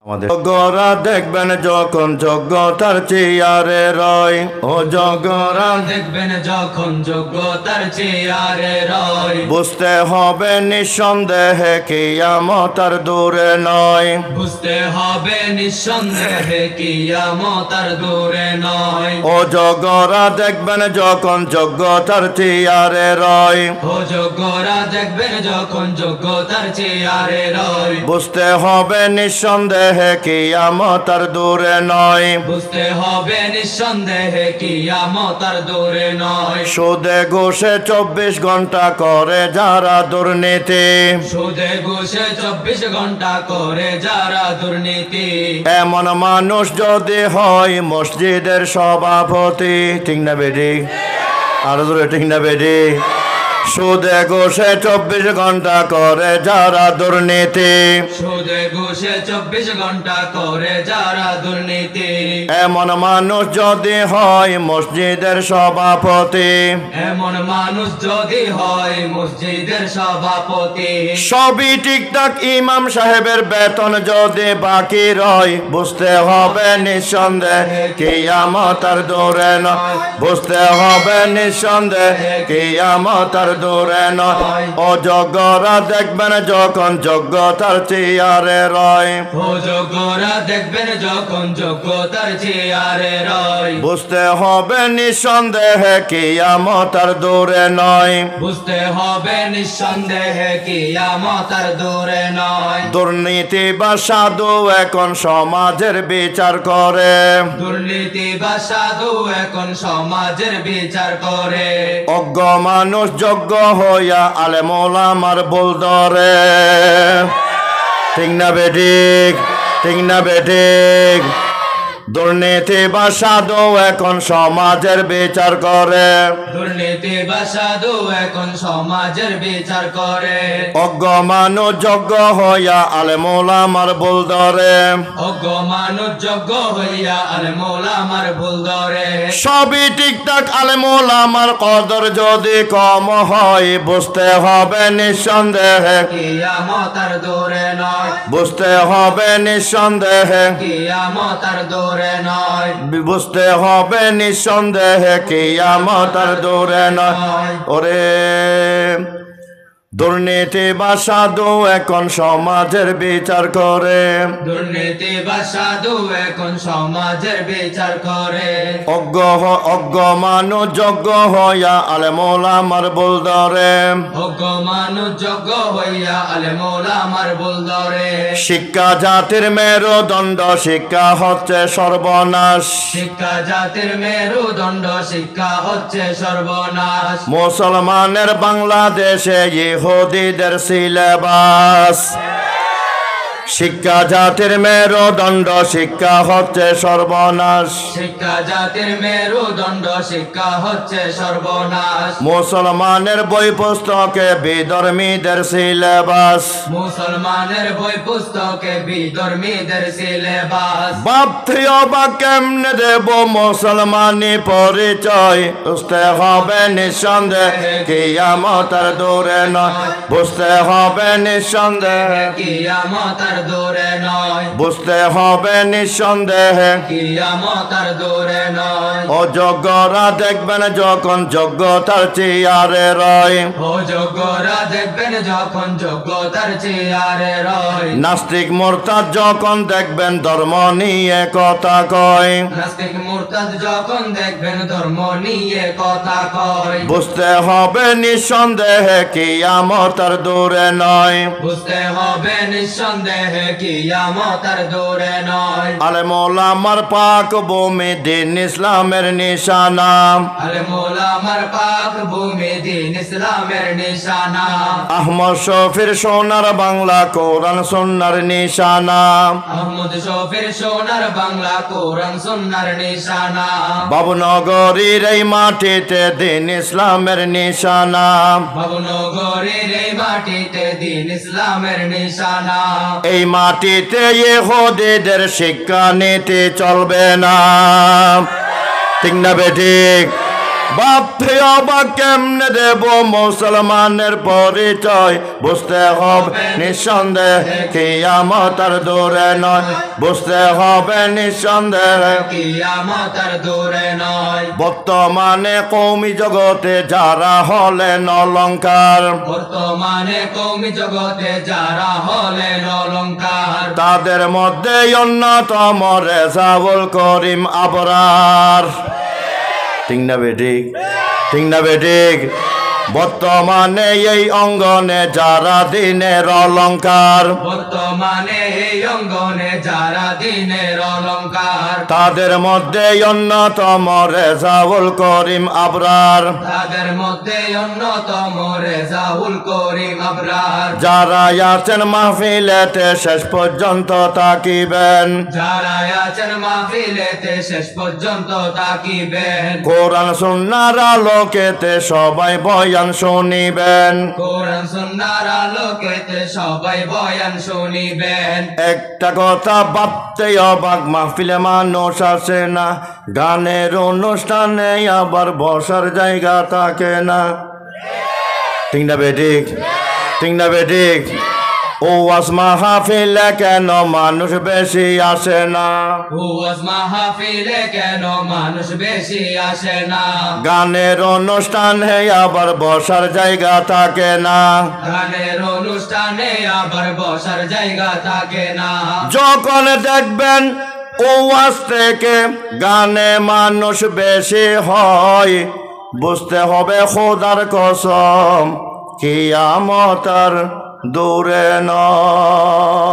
আমাদের যোগ্যরা দেখবেন যখন যোগ্যতার চেয়ারে রয়, ও যোগ্যরা দেখবেন যখন যোগ্যতার চেয়ারে রয়, বুঝতে হবে নিঃসন্দেহে কিয়ামত আর দূরে নয়। বুঝতে হবে নিঃসন্দেহে কিয়ামত আর দূরে নয়। ও যোগ্যরা দেখবেন যখন যোগ্যতার চেয়ারে রয়, ও যোগ্যরা দেখবেন যখন যোগ্যতার চেয়ারে রয়, বুঝতে হবে নিঃসন্দেহে কিয়ামত আর দূরে নয়। বুঝতে হবে নিঃসন্দেহে কিয়ামত আর দূরে নয়। সুদে ঘুষে 24 ঘন্টা করে যারা দুর্নীতি, সুদে ঘুষে 24 ঘন্টা করে যারা দুর্নীতি, এমন মানুষ যদি হয় মসজিদের সভাপতি, ঠিক না বেডি? আরো দূরে ঠিক না বেডি? সুদে ঘুষে 24 ঘন্টা করে যারা দুর্নীতি, সুদে ঘুষে 24 ঘন্টা করে যারা দুর্নীতি, এমন মানুষ যদি হয় মসজিদের সভাপতি, এমন মানুষ যদি হয় মসজিদের সভাপতি, সবই ঠিকঠাক ইমাম সাহেবের বেতন যদি বাকি রয়, বুঝতে হবে নিঃসন্দেহে কিয়ামত আর দূরে নয়। বুঝতে হবে নিঃসন্দেহে কিয়ামত আর দূরে নয়। অযোগ্যরা দেখবেন যখন যোগ্যতার চেয়ারে রয়, ও যোগ্যরা দেখবেন যখন যোগ্যতার চেয়ারে রয়, বুঝতে হবে নিঃসন্দেহে কিয়ামত আর দূরে নয়। বুঝতে হবে নিঃসন্দেহে কিয়ামত আর দূরে নয়। দুর্নীতি বা সাধু এখন সমাজের বিচার করে, দুর্নীতি বা সাধু এখন সমাজের বিচার করে, অজ্ঞ মানুষ যোগ্য হইয়া আলেম ওলামার ভুল ধরে, ঠিক না বেঠিক? ঠিক না বেঠিক? দুর্নীতি বা সাধু এখন সমাজের বিচার করে, দুর্নীতি বা সাধু এখন সমাজের বিচার করে, অজ্ঞ মানুষ যোগ্য হইয়া আলেম ওলামার ভুল ধরে, অজ্ঞ মানুষ যোগ্য হইয়া আলেম ওলামার ভুল ধরে, সবই ঠিকঠাক আলেম ওলামার কদর যদি কম হয়, বুঝতে হবে নিঃসন্দেহে, কিয়ামত আর দূরে নয়। বুঝতে হবে নিঃসন্দেহে, কিয়ামত আর দূরে নয়। বুঝতে হবে নিঃসন্দেহে কিয়ামত আর দূরে নয়। ওরে দুর্নীতি বা সাধু এখন সমাজের বিচার করে, দুর্নীতি বা সাধু এখন সমাজের বিচার করে, অজ্ঞ মানুষ যোগ্য হইয়া আলেম ওলামার ভুল ধরে, অজ্ঞ মানুষ যোগ্য হইয়া আলেম ওলামার ভুল ধরে, শিক্ষা জাতির মেরুদণ্ড, শিক্ষা হচ্ছে সর্বনাশ, শিক্ষা জাতির মেরুদণ্ড, শিক্ষা হচ্ছে সর্বনাশ, মুসলমানের বাংলাদেশে ইহুদিদের সিলেবাস, শিক্ষা জাতির মেরুদণ্ড, শিক্ষা হচ্ছে সর্বনাশ, শিক্ষা জাতির মেরুদণ্ড, শিক্ষা হচ্ছে সর্বনাশ, মুসলমানের বই পুস্তকে বিধর্মীদের সিলেবাস, মুসলমানের বই পুস্তকে বিধর্মীদের সিলেবাস, ভাবতেও বা কেমনে দেব মুসলমানি পরিচয়, বুঝতে হবে নিঃসন্দেহে কিয়ামত আর দূরে নয়। বুঝতে হবে নিঃসন্দেহে, কিয়ামত আর দূরে নয়। বুঝতে হবে নিঃসন্দেহে, কিয়ামত আর দূরে নয়। অযোগ্যরা দেখবেন যখন যোগ্যতার চেয়ারে রয়, ও যোগ্যরা দেখবেন যখন যোগ্যতার চেয়ারে রয়, নাস্তিক মোরতাদ যখন দেখবেন ধর্ম নিয়ে কথা কয়, নাস্তিক মুরতাদ যখন দেখবেন ধর্ম নিয়ে কথা কয়, বুঝতে হবে নিঃসন্দেহে কিয়ামত আর দূরে নয়। বুঝতে হবে নিঃসন্দেহে কিয়ামত আর দূরে নয়। আলেম ওলামার পাক ভূমি দিন ইসলামের নিশানা, আলেম ওলামার পাক ভূমি দিন ইসলামের নিশানা, আহমদ শফির সোনার বাংলা কোরআন সুন্নার নিশানা, আহমদ শফির সোনার বাংলা কোরআন সুন্নার নিশানা, বাবুনগরীর এই মাটিতে দিন ইসলামের নিশানা, ভবনগরের এই মাটিতে দিন ইসলামের নিশানা, এই মাটিতে ইহুদিদের শিক্ষা নীতি চলবে না, ঠিক না বেঠিক? ভাবতে অবাক কেমনে দেব মুসলমানের পরিচয় বুঝতে হবে নিঃসন্দেহে কিয়ামত আর দূরে নয় বুঝতে হবে নিঃসন্দেহে কিয়ামত আর দূরে নয় বর্তমানে কওমি জগতে যারা হলেন অলংকার বর্তমানে কওমি জগতে যারা হলেন অলংকার তাদের মধ্যে অন্যতম রেজাউল করিম আবরার ঠিক না বেঠিক ঠিক না বেঠিক বর্তমানে এই অঙ্গনে যারা দিনের অলংকার বর্তমানে এই অঙ্গনে যারা দিনের অলংকার তাদের মধ্যে অন্যতম রেজাউল করিম আবরার তাদের মধ্যে অন্যতম রেজাউল করিম আবরার যারা আছেন মাহফিলেতে শেষ পর্যন্ত তাকিবেন যারা আছেন মাহফিলেতে শেষ পর্যন্ত তাকিবেন কোরআন সুন্নাহর আলোকেতে সবাই বয়ান শুনিবেন কোরআন সুন্নাহর আলোকেতে সবাই বয়ান শুনিবেন একটা কথা ভাবতে অবাক মাহফিলে মানুষ আসে না গানের অনুষ্ঠানে আবার বসার জায়গা থাকে না ঠিক না বেঠিক ঠিক না বেঠিক ওয়াজ মাহফিলে কেন মানুষ বেশি আসে না ওয়াজ মাহফিলে কেন মানুষ বেশি আসে না গানের অনুষ্ঠানে আবার বসার জায়গা থাকে না গানের অনুষ্ঠানে আবার বসার জায়গা থাকে না যখন দেখবেন ওয়াজ থেকে গানে মানুষ বেশি হয় বুঝতে হবে খোদার কসম কিয়ামত আর দূরে নয়।